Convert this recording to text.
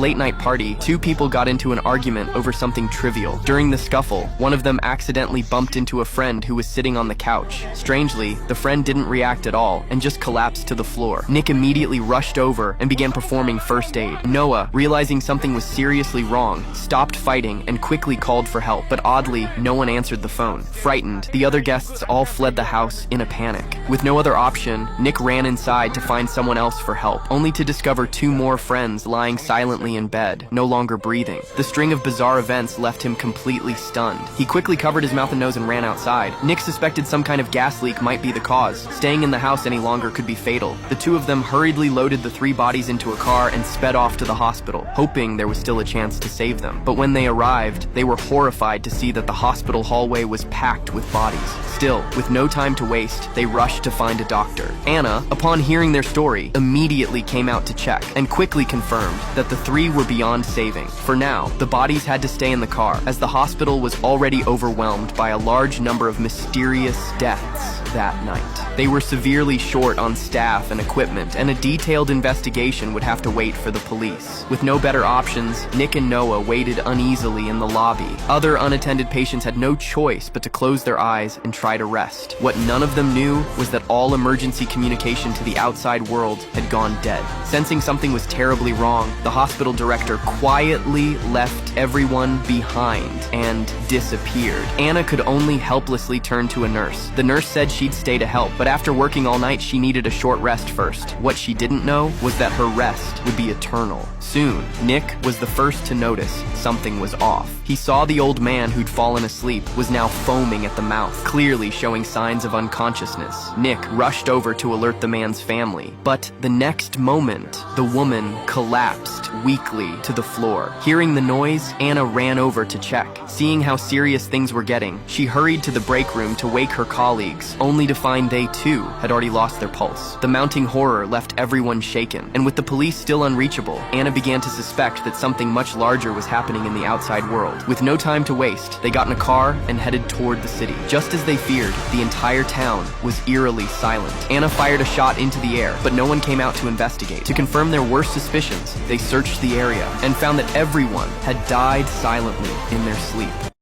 late-night party, two people got into an argument over something trivial. During the scuffle, one of them accidentally bumped into a friend who was sitting on the couch. Strangely, the friend didn't react at all and just collapsed to the floor. Nick immediately rushed over and began performing first aid. Noah, realizing something was seriously wrong, stopped fighting and quickly called for help, but oddly, no one answered the phone. Frightened, the other guests all fled the house in a panic. With no other option, Nick ran inside to find someone else for help, only to discover two more friends lying silently in bed, no longer breathing. The string of bizarre events left him completely stunned. He quickly covered his mouth and nose and ran outside. Nick suspected some kind of gas leak might be the cause. Staying in the house any longer could be fatal. The two of them hurriedly loaded the three bodies into a car and sped off to the hospital, hoping there was still a chance to save them. But when they arrived, they were horrified to see that the hospital hallway was packed with bodies. Still, with no time to waste, they rushed to find a doctor. Anna, upon hearing their story, immediately came out to check and quickly confirmed that the three were beyond saving. For now, the bodies had to stay in the car, as the hospital was already overwhelmed by a large number of mysterious deaths that night. They were severely short on staff and equipment, and a detailed investigation would have to wait for the police. With no better options, Nick and Noah waited uneasily in the lobby. Other unattended patients had no choice but to close their eyes and try to rest. What none of them knew was that all emergency communication to the outside world had gone dead. Sensing something was terribly wrong, the hospital director quietly left everyone behind and disappeared. Anna could only helplessly turn to a nurse. The nurse said she'd stay to help, but after working all night, she needed a short rest first. What she didn't know was that her rest would be eternal. Soon, Nick was the first to notice something was off. He saw the old man who'd fallen asleep was now foaming at the mouth, clearly showing signs of unconsciousness. Nick rushed over to alert the man's family, but the next moment, the woman collapsed weakly to the floor. Hearing the noise, Anna ran over to check. Seeing how serious things were getting, she hurried to the break room to wake her colleagues, only to find they too had already lost their pulse. The mounting horror left everyone shaken, and with the police still unreachable, Anna began to suspect that something much larger was happening in the outside world. With no time to waste, they got in a car and headed toward the city. Just as they feared, the entire town was eerily silent. Anna fired a shot into the air, but no one came out to investigate. To confirm their worst suspicions, they searched the area and found that everyone had died silently in their sleep.